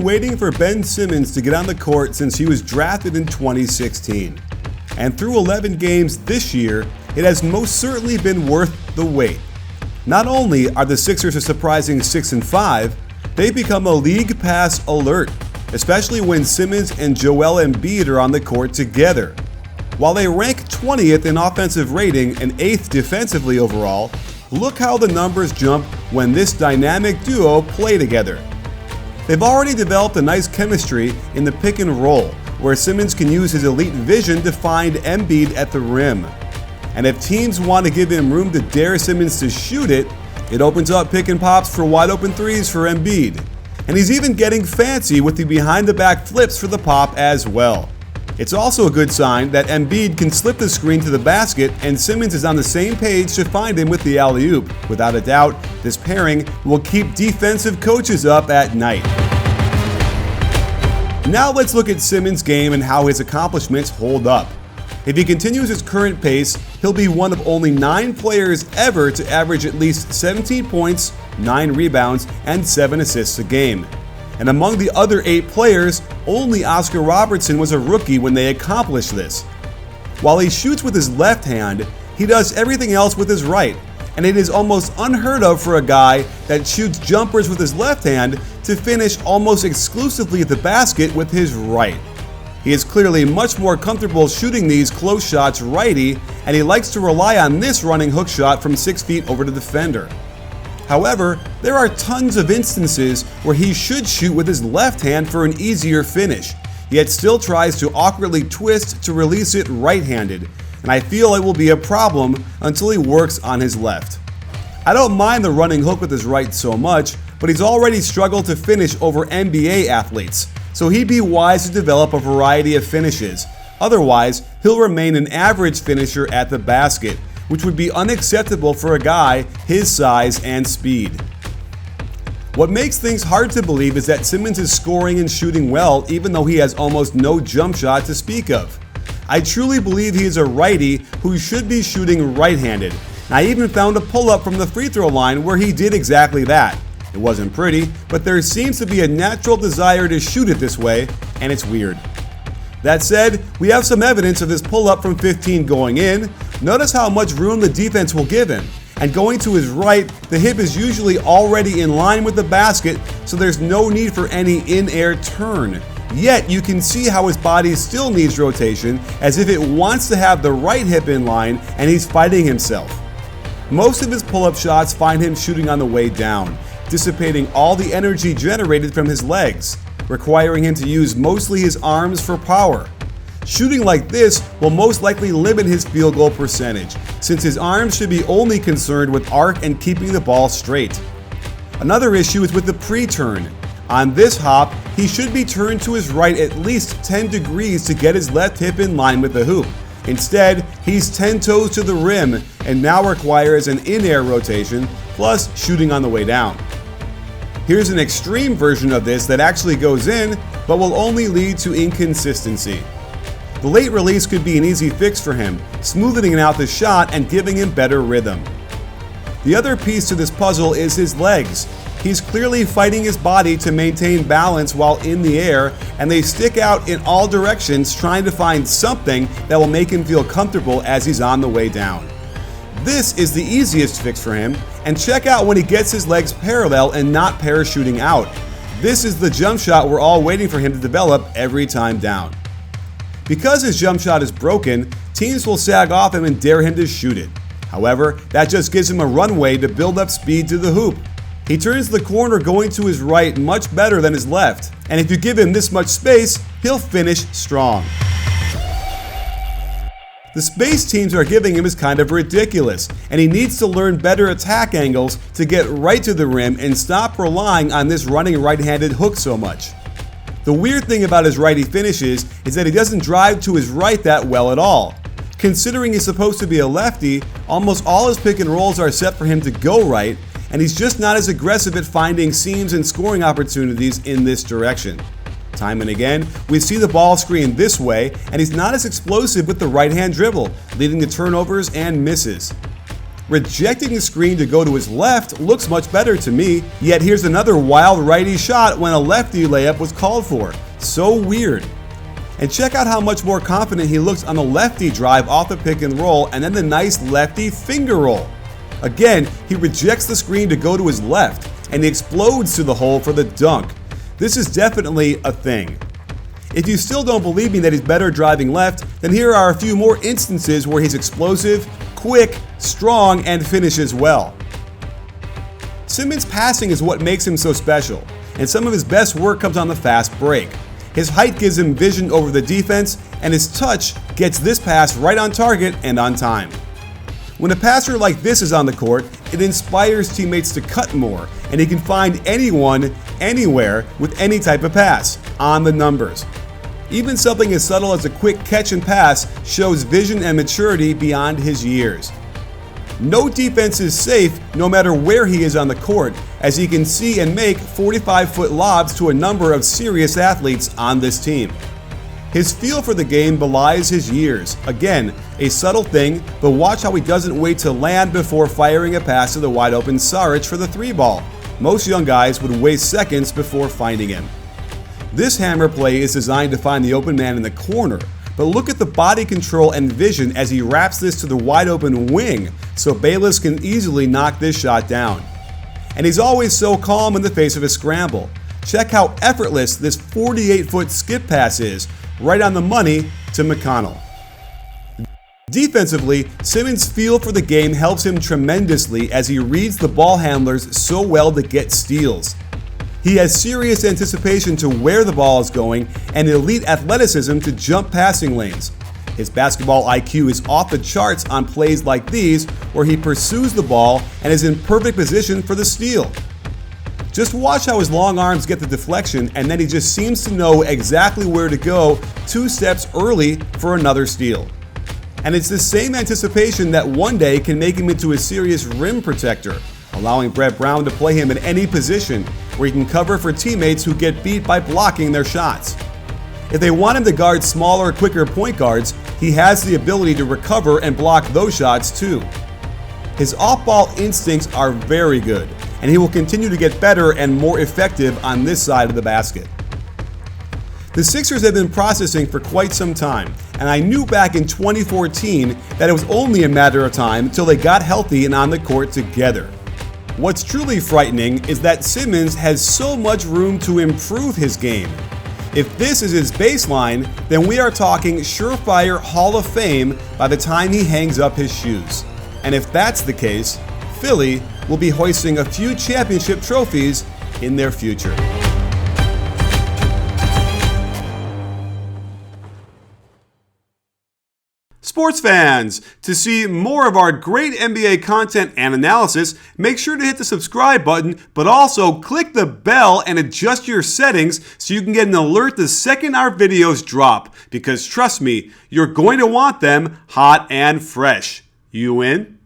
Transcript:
waiting for Ben Simmons to get on the court since he was drafted in 2016. And through 11 games this year, it has most certainly been worth the wait. Not only are the Sixers a surprising 6-5, they've become a league pass alert, especially when Simmons and Joel Embiid are on the court together. While they rank 20th in offensive rating and 8th defensively overall, look how the numbers jump when this dynamic duo play together. They've already developed a nice chemistry in the pick and roll, where Simmons can use his elite vision to find Embiid at the rim. And if teams want to give him room to dare Simmons to shoot it, it opens up pick and pops for wide open threes for Embiid. And he's even getting fancy with the behind the back flips for the pop as well. It's also a good sign that Embiid can slip the screen to the basket and Simmons is on the same page to find him with the alley-oop. Without a doubt, this pairing will keep defensive coaches up at night. Now let's look at Simmons' game and how his accomplishments hold up. If he continues his current pace, he'll be one of only 9 players ever to average at least 17 points, 9 rebounds, and 7 assists a game. And among the other 8 players, only Oscar Robertson was a rookie when they accomplished this. While he shoots with his left hand, he does everything else with his right, and it is almost unheard of for a guy that shoots jumpers with his left hand to finish almost exclusively at the basket with his right. He is clearly much more comfortable shooting these close shots righty, and he likes to rely on this running hook shot from 6 feet over the defender. However, there are tons of instances where he should shoot with his left hand for an easier finish, yet still tries to awkwardly twist to release it right-handed, and I feel it will be a problem until he works on his left. I don't mind the running hook with his right so much, but he's already struggled to finish over NBA athletes, so he'd be wise to develop a variety of finishes. Otherwise, he'll remain an average finisher at the basket, which would be unacceptable for a guy his size and speed. What makes things hard to believe is that Simmons is scoring and shooting well even though he has almost no jump shot to speak of. I truly believe he is a righty who should be shooting right-handed. And I even found a pull-up from the free throw line where he did exactly that. It wasn't pretty, but there seems to be a natural desire to shoot it this way, and it's weird. That said, we have some evidence of his pull-up from 15 going in. Notice how much room the defense will give him. And going to his right, the hip is usually already in line with the basket, so there's no need for any in-air turn. Yet you can see how his body still needs rotation, as if it wants to have the right hip in line and he's fighting himself. Most of his pull-up shots find him shooting on the way down, dissipating all the energy generated from his legs, requiring him to use mostly his arms for power. Shooting like this will most likely limit his field goal percentage, since his arms should be only concerned with arc and keeping the ball straight. Another issue is with the pre-turn. On this hop, he should be turned to his right at least 10 degrees to get his left hip in line with the hoop. Instead, he's 10 toes to the rim and now requires an in-air rotation plus shooting on the way down. Here's an extreme version of this that actually goes in, but will only lead to inconsistency. The late release could be an easy fix for him, smoothing out the shot and giving him better rhythm. The other piece to this puzzle is his legs. He's clearly fighting his body to maintain balance while in the air, and they stick out in all directions trying to find something that will make him feel comfortable as he's on the way down. This is the easiest fix for him, and check out when he gets his legs parallel and not parachuting out. This is the jump shot we're all waiting for him to develop every time down. Because his jump shot is broken, teams will sag off him and dare him to shoot it. However, that just gives him a runway to build up speed to the hoop. He turns the corner going to his right much better than his left, and if you give him this much space, he'll finish strong. The space teams are giving him is kind of ridiculous, and he needs to learn better attack angles to get right to the rim and stop relying on this running right-handed hook so much. The weird thing about his righty finishes is that he doesn't drive to his right that well at all. Considering he's supposed to be a lefty, almost all his pick and rolls are set for him to go right, and he's just not as aggressive at finding seams and scoring opportunities in this direction. Time and again, we see the ball screen this way, and he's not as explosive with the right-hand dribble, leading to turnovers and misses. Rejecting the screen to go to his left looks much better to me, yet here's another wild righty shot when a lefty layup was called for. So weird. And check out how much more confident he looks on the lefty drive off the pick and roll and then the nice lefty finger roll. Again, he rejects the screen to go to his left and he explodes to the hole for the dunk. This is definitely a thing. If you still don't believe me that he's better driving left, then here are a few more instances where he's explosive, quick, strong, and finishes well. Simmons' passing is what makes him so special, and some of his best work comes on the fast break. His height gives him vision over the defense, and his touch gets this pass right on target and on time. When a passer like this is on the court, it inspires teammates to cut more, and he can find anyone, anywhere, with any type of pass, on the numbers. Even something as subtle as a quick catch and pass shows vision and maturity beyond his years. No defense is safe no matter where he is on the court, as he can see and make 45-foot lobs to a number of serious athletes on this team. His feel for the game belies his years. Again, a subtle thing, but watch how he doesn't wait to land before firing a pass to the wide open Saric for the 3-ball. Most young guys would waste seconds before finding him. This hammer play is designed to find the open man in the corner, but look at the body control and vision as he wraps this to the wide open wing so Bayless can easily knock this shot down. And he's always so calm in the face of a scramble. Check how effortless this 48-foot skip pass is, right on the money to McConnell. Defensively, Simmons' feel for the game helps him tremendously as he reads the ball handlers so well to get steals. He has serious anticipation to where the ball is going and elite athleticism to jump passing lanes. His basketball IQ is off the charts on plays like these where he pursues the ball and is in perfect position for the steal. Just watch how his long arms get the deflection and then he just seems to know exactly where to go 2 steps early for another steal. And it's the same anticipation that one day can make him into a serious rim protector, allowing Brett Brown to play him in any position where he can cover for teammates who get beat by blocking their shots. If they want him to guard smaller, quicker point guards, he has the ability to recover and block those shots too. His off-ball instincts are very good, and he will continue to get better and more effective on this side of the basket. The Sixers have been processing for quite some time, and I knew back in 2014 that it was only a matter of time until they got healthy and on the court together. What's truly frightening is that Simmons has so much room to improve his game. If this is his baseline, then we are talking surefire Hall of Fame by the time he hangs up his shoes. And if that's the case, Philly will be hoisting a few championship trophies in their future. Sports fans, to see more of our great NBA content and analysis, make sure to hit the subscribe button, but also click the bell and adjust your settings so you can get an alert the second our videos drop. Because trust me, you're going to want them hot and fresh. You in?